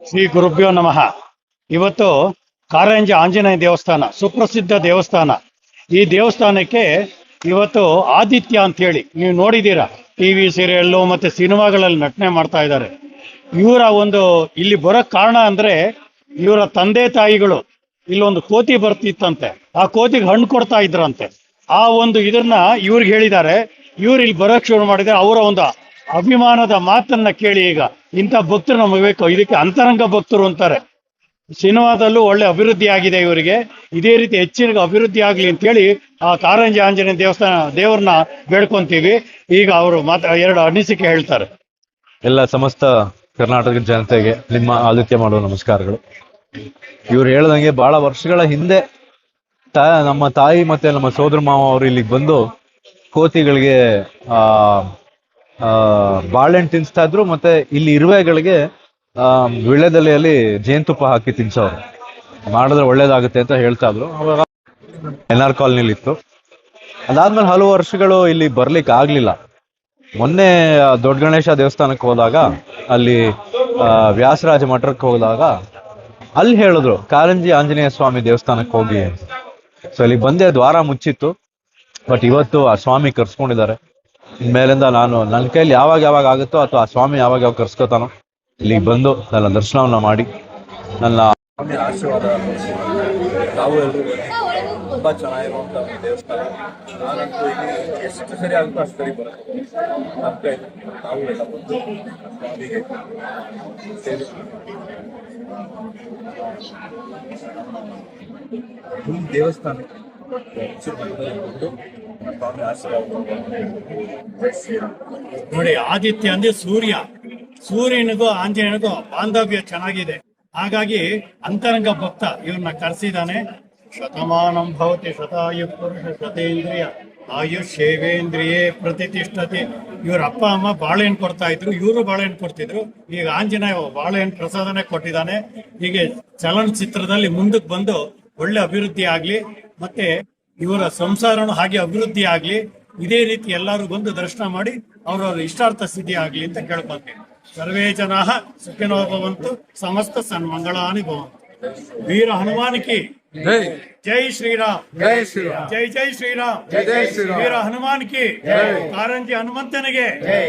ಶ್ರೀ ಗುರುಭ್ಯೋ ನಮಃ. ಇವತ್ತು ಕಾರಂಜಿ ಆಂಜನೇಯ ದೇವಸ್ಥಾನ ಸುಪ್ರಸಿದ್ಧ ದೇವಸ್ಥಾನ. ಈ ದೇವಸ್ಥಾನಕ್ಕೆ ಇವತ್ತು ಆದಿತ್ಯ ಅಂತ ಹೇಳಿ ನೀವು ನೋಡಿದ್ದೀರಾ, ಟಿವಿ ಸೀರಿಯಲ್ಲು ಮತ್ತೆ ಸಿನಿಮಾಗಳಲ್ಲಿ ನಟನೆ ಮಾಡ್ತಾ ಇದ್ದಾರೆ. ಇವರ ಒಂದು ಇಲ್ಲಿ ಬರೋಕ್ ಕಾರಣ ಅಂದ್ರೆ ಇವರ ತಂದೆ ತಾಯಿಗಳು ಇಲ್ಲೊಂದು ಕೋತಿ ಬರ್ತಿತ್ತಂತೆ, ಆ ಕೋತಿಗೆ ಹಣ್ಣು ಕೊಡ್ತಾ ಇದ್ರಂತೆ. ಆ ಒಂದು ಇದನ್ನ ಇವ್ರಿಗೆ ಹೇಳಿದ್ದಾರೆ. ಇವ್ರು ಇಲ್ಲಿ ಬರೋಕ್ ಶುರು ಮಾಡಿದ್ದಾರೆ. ಅವರ ಒಂದು ಅಭಿಮಾನದ ಮಾತನ್ನ ಕೇಳಿ, ಈಗ ಇಂಥ ಭಕ್ತರು ನಮಗೆ ಬೇಕು, ಇದಕ್ಕೆ ಅಂತರಂಗ ಭಕ್ತರು ಅಂತಾರೆ. ಸಿನಿಮಾದಲ್ಲೂ ಒಳ್ಳೆ ಅಭಿವೃದ್ಧಿ ಆಗಿದೆ ಇವರಿಗೆ. ಇದೇ ರೀತಿ ಹೆಚ್ಚಿನ ಅಭಿವೃದ್ಧಿ ಆಗಲಿ ಅಂತೇಳಿ ಆ ಕಾರಂಜಿ ಆಂಜನೇಯ ದೇವರನ್ನ ಬೇಡ್ಕೊಂತೀವಿ. ಈಗ ಅವರು ಎರಡು ಅನಿಸಿಕೆ ಹೇಳ್ತಾರೆ. ಎಲ್ಲ ಸಮಸ್ತ ಕರ್ನಾಟಕ ಜನತೆಗೆ ನಿಮ್ಮ ಆದಿತ್ಯ ಮಾಡುವ ನಮಸ್ಕಾರಗಳು. ಇವ್ರು ಹೇಳ್ದಂಗೆ ಬಹಳ ವರ್ಷಗಳ ಹಿಂದೆ ನಮ್ಮ ತಾಯಿ ಮತ್ತೆ ನಮ್ಮ ಸೋದರ ಮಾವ ಅವರು ಇಲ್ಲಿಗೆ ಬಂದು ಕೋತಿಗಳಿಗೆ ಬಾಳೆಹಣ್ಣು ತಿನ್ನಿಸ್ತಾ ಇದ್ರು. ಮತ್ತೆ ಇಲ್ಲಿ ಇರುವೆಗಳಿಗೆ ವಿಳ್ಯದೆಲೆಯಲ್ಲಿ ಜೇನುತುಪ್ಪ ಹಾಕಿ ತಿನ್ಸೋರು, ಮಾಡಿದ್ರೆ ಒಳ್ಳೇದಾಗುತ್ತೆ ಅಂತ ಹೇಳ್ತಾ ಇದ್ರು. ಅವಾಗ NR ಕಾಲನಿಲಿ ಇತ್ತು. ಅದಾದ್ಮೇಲೆ ಹಲವು ವರ್ಷಗಳು ಇಲ್ಲಿ ಬರ್ಲಿಕ್ಕೆ ಆಗ್ಲಿಲ್ಲ. ಮೊನ್ನೆ ದೊಡ್ಡ ಗಣೇಶ ದೇವಸ್ಥಾನಕ್ಕೆ ಹೋದಾಗ, ಅಲ್ಲಿ ವ್ಯಾಸರಾಜ ಮಠಕ್ಕೆ ಹೋದಾಗ ಅಲ್ಲಿ ಹೇಳಿದ್ರು ಕಾರಂಜಿ ಆಂಜನೇಯ ಸ್ವಾಮಿ ದೇವಸ್ಥಾನಕ್ಕೆ ಹೋಗಿ. ಸೊ ಇಲ್ಲಿ ಬಂದೆ, ದ್ವಾರ ಮುಚ್ಚಿತ್ತು. ಬಟ್ ಇವತ್ತು ಆ ಸ್ವಾಮಿ ಕರ್ಸ್ಕೊಂಡಿದ್ದಾರೆ. ಇನ್ಮೇಲಿಂದ ನಾನು ನನ್ನ ಕೈಲಿ ಯಾವಾಗ ಆಗುತ್ತೋ ಅಥವಾ ಆ ಸ್ವಾಮಿ ಯಾವಾಗ ಕರ್ಸ್ಕೊತಾನೋ ಇಲ್ಲಿಗೆ ಬಂದು ನನ್ನ ದರ್ಶನವನ್ನ ಮಾಡಿ ನನ್ನ ಆಶೀರ್ವಾದ. ನಾವು ಎಲ್ಲರೂ ತುಂಬ ಚೆನ್ನಾಗಿರುವಂಥ ದೇವಸ್ಥಾನ. ನಾನಂತೂ ಇಲ್ಲಿ ಎಷ್ಟು ಸರಿ ಆಗುತ್ತೋ ಅಷ್ಟು ಸರಿ ಬರುತ್ತೆ. ಮತ್ತೆ ನಾವು ಎಲ್ಲ ಬಂದು ಸ್ವಾಮಿಗೆ ಸೇರಿ ಈ ದೇವಸ್ಥಾನಕ್ಕೆ ಸ್ವಾಮಿ ಆಶೀರ್ವಾದ ನೋಡಿ, ಆದಿತ್ಯ ಅಂದ್ರೆ ಸೂರ್ಯನಿಗೂ ಆಂಜನೇಯನಿಗೂ ಬಾಂಧವ್ಯ ಚೆನ್ನಾಗಿದೆ. ಹಾಗಾಗಿ ಅಂತರಂಗ ಭಕ್ತ ಇವ್ರನ್ನ ಕರೆಸಿದ್ದಾನೆ. ಶತಮಾನಂ ಭವತಿ ಶತಾಯು ಪುರುಷ ಶತೇಂದ್ರಿಯ ಆಯುಷೇವೇಂದ್ರಿಯೇ ಪ್ರತಿಷ್ಠತೆ. ಇವ್ರ ಅಪ್ಪ ಅಮ್ಮ ಬಾಳೆಹಣ್ಣು ಕೊಡ್ತಾ ಇದ್ರು, ಇವರು ಬಾಳೆಹಣ್ಣು ಕೊಡ್ತಿದ್ರು. ಈಗ ಆಂಜನೇಯ ಬಾಳೆಹಣ್ಣು ಪ್ರಸಾದನೆ ಕೊಟ್ಟಿದ್ದಾನೆ. ಹೀಗೆ ಚಲನಚಿತ್ರದಲ್ಲಿ ಮುಂದಕ್ಕೆ ಬಂದು ಒಳ್ಳೆ ಅಭಿವೃದ್ಧಿ ಆಗ್ಲಿ, ಮತ್ತೆ ಇವರ ಸಂಸಾರನು ಹಾಗೆ ಅಭಿವೃದ್ಧಿ ಆಗ್ಲಿ. ಇದೇ ರೀತಿ ಎಲ್ಲರೂ ಬಂದು ದರ್ಶನ ಮಾಡಿ ಅವರವರ ಇಷ್ಟಾರ್ಥ ಸಿದ್ಧಿ ಆಗ್ಲಿ ಅಂತ ಕೇಳ್ಕೊಂತೀವಿ. ಸರ್ವೇ ಜನಾಃ ಸುಖಿನೋ ಭವಂತು, ಸಮಸ್ತ ಸನ್ಮಂಗಳಾನಿ ಭವಂತು. ವೀರ ಹನುಮಾನ್ ಕಿ ಜೈ. ಜೈ ಶ್ರೀರಾಮ್. ಜೈ ಶ್ರೀರಾಮ್. ಜೈ ಜೈ ಶ್ರೀರಾಮ್. ಜೈ ಜೈ ಶ್ರೀರಾಮ್. ವೀರ ಹನುಮಾನ್ ಕಿ. ಕಾರಂಜಿ ಹನುಮಂತನಿಗೆ ಜೈ.